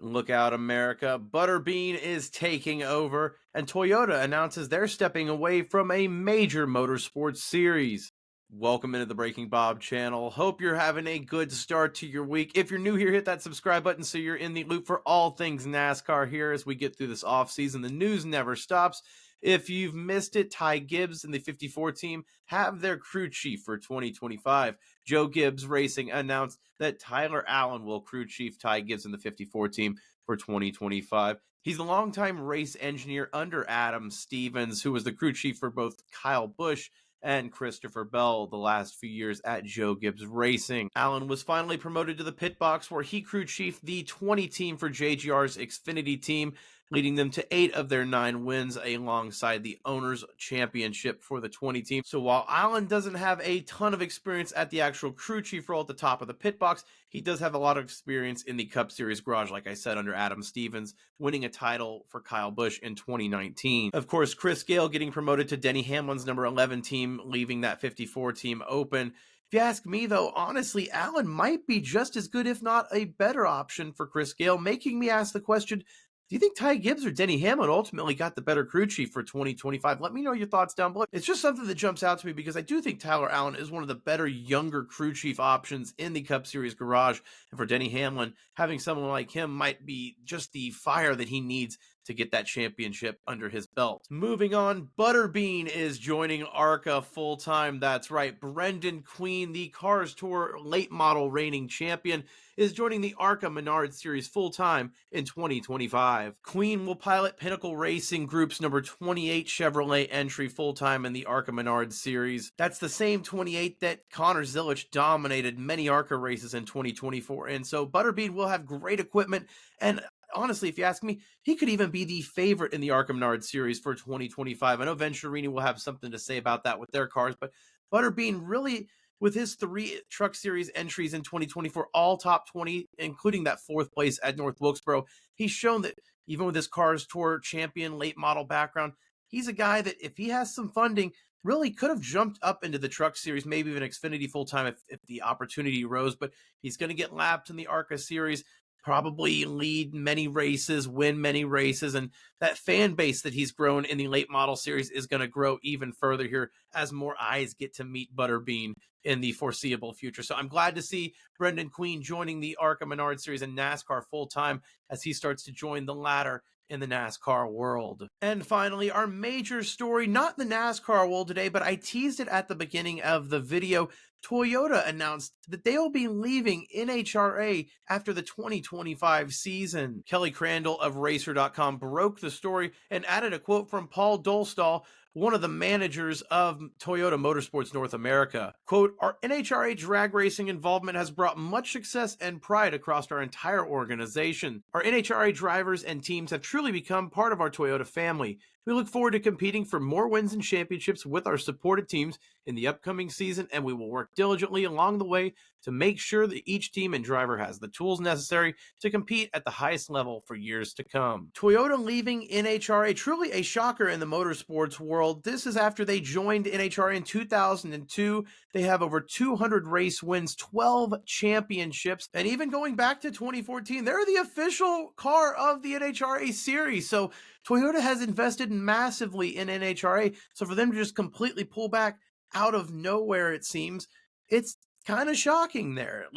Look out, America. Butterbean is taking over, and Toyota announces they're stepping away from a major motorsports series. Welcome into the Breaking Bob channel. Hope you're having a good start to your week. If you're new here, hit that subscribe button so you're in the loop for all things NASCAR here as we get through this offseason. The news never stops. If you've missed it, Ty Gibbs and the 54 team have their crew chief for 2025. Joe Gibbs Racing announced that Tyler Allen will crew chief Ty Gibbs and the 54 team for 2025. He's a longtime race engineer under Adam Stevens, who was the crew chief for both Kyle Busch and Christopher Bell the last few years at Joe Gibbs Racing. Allen was finally promoted to the pit box where he crew chiefed the 20 team for JGR's Xfinity team, leading them to 8 of their 9 wins alongside the Owners' Championship for the 20 team. So while Allen doesn't have a ton of experience at the actual crew chief role at the top of the pit box, he does have a lot of experience in the Cup Series garage, like I said, under Adam Stevens, winning a title for Kyle Busch in 2019. Of course, Chris Gale getting promoted to Denny Hamlin's number 11 team, leaving that 54 team open. If you ask me, though, honestly, Allen might be just as good, if not a better option for Chris Gale, making me ask the question, do you think Ty Gibbs or Denny Hamlin ultimately got the better crew chief for 2025? Let me know your thoughts down below. It's just something that jumps out to me because I do think Tyler Allen is one of the better younger crew chief options in the Cup Series garage. And for Denny Hamlin, having someone like him might be just the fire that he needs to get that championship under his belt. Moving on, Butterbean is joining ARCA full-time. That's right, Brendan Queen, the Cars Tour late model reigning champion, is joining the ARCA Menard Series full-time in 2025. Queen will pilot Pinnacle Racing Group's number 28 Chevrolet entry full-time in the ARCA Menard Series. That's the same 28 that Connor Zilisch dominated many ARCA races in 2024, and so Butterbean will have great equipment, and honestly, if you ask me, he could even be the favorite in the ARCA Menard Series for 2025. I know Venturini will have something to say about that with their cars, but Butterbean really, with his 3 Truck Series entries in 2024, all top 20, including that 4th place at North Wilkesboro, he's shown that even with his Cars Tour champion late model background, he's a guy that if he has some funding, really could have jumped up into the Truck Series, maybe even Xfinity full-time if the opportunity arose, but he's going to get lapped in the ARCA Series, probably lead many races, win many races, and that fan base that he's grown in the late model series is going to grow even further here as more eyes get to meet Butterbean in the foreseeable future. So I'm glad to see Brendan Queen joining the ARCA Menard Series and NASCAR full-time as he starts to join the ladder in the NASCAR world. And finally, our major story, not the NASCAR world today, but I teased it at the beginning of the video. Toyota announced that they will be leaving NHRA after the 2025 season. Kelly Crandall of Racer.com broke the story and added a quote from Paul Dolstall, one of the managers of Toyota Motorsports North America. Quote, "Our NHRA drag racing involvement has brought much success and pride across our entire organization. Our NHRA drivers and teams have truly become part of our Toyota family. We look forward to competing for more wins and championships with our supported teams in the upcoming season, and we will work diligently along the way to make sure that each team and driver has the tools necessary to compete at the highest level for years to come." Toyota leaving NHRA, truly a shocker in the motorsports world. This is after they joined NHRA in 2002. They have over 200 race wins, 12 championships, and even going back to 2014, they're the official car of the NHRA series. So Toyota has invested massively in NHRA. So for them to just completely pull back out of nowhere, it seems, it's kind of shocking there, at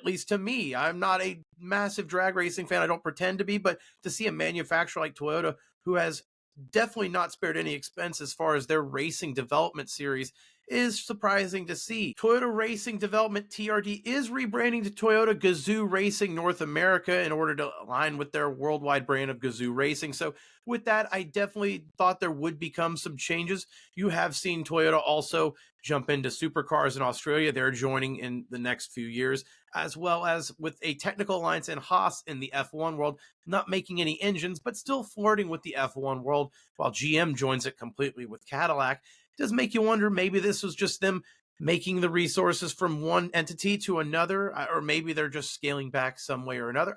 least to me. I'm not a massive drag racing fan. I don't pretend to be, but to see a manufacturer like Toyota, who has definitely not spared any expense as far as their racing development series, is surprising to see. Toyota Racing Development, TRD, is rebranding to Toyota Gazoo Racing North America in order to align with their worldwide brand of Gazoo Racing. So with that, I definitely thought there would become some changes. You have seen Toyota also jump into supercars in Australia. They're joining in the next few years, as well as with a technical alliance in Haas in the F1 world, not making any engines, but still flirting with the F1 world, while GM joins it completely with Cadillac. It does make you wonder, maybe this was just them making the resources from one entity to another, or maybe they're just scaling back some way or another.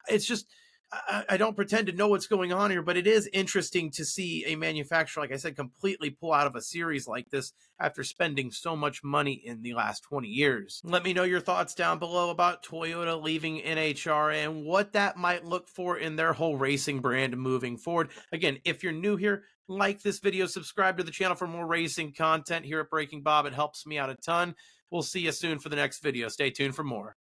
It's just, I don't pretend to know what's going on here, but it is interesting to see a manufacturer, like I said, completely pull out of a series like this after spending so much money in the last 20 years. Let me know your thoughts down below about Toyota leaving NHRA and what that might look for in their whole racing brand moving forward. Again, if you're new here, like this video, subscribe to the channel for more racing content here at Breaking Bob. It helps me out a ton. We'll see you soon for the next video. Stay tuned for more.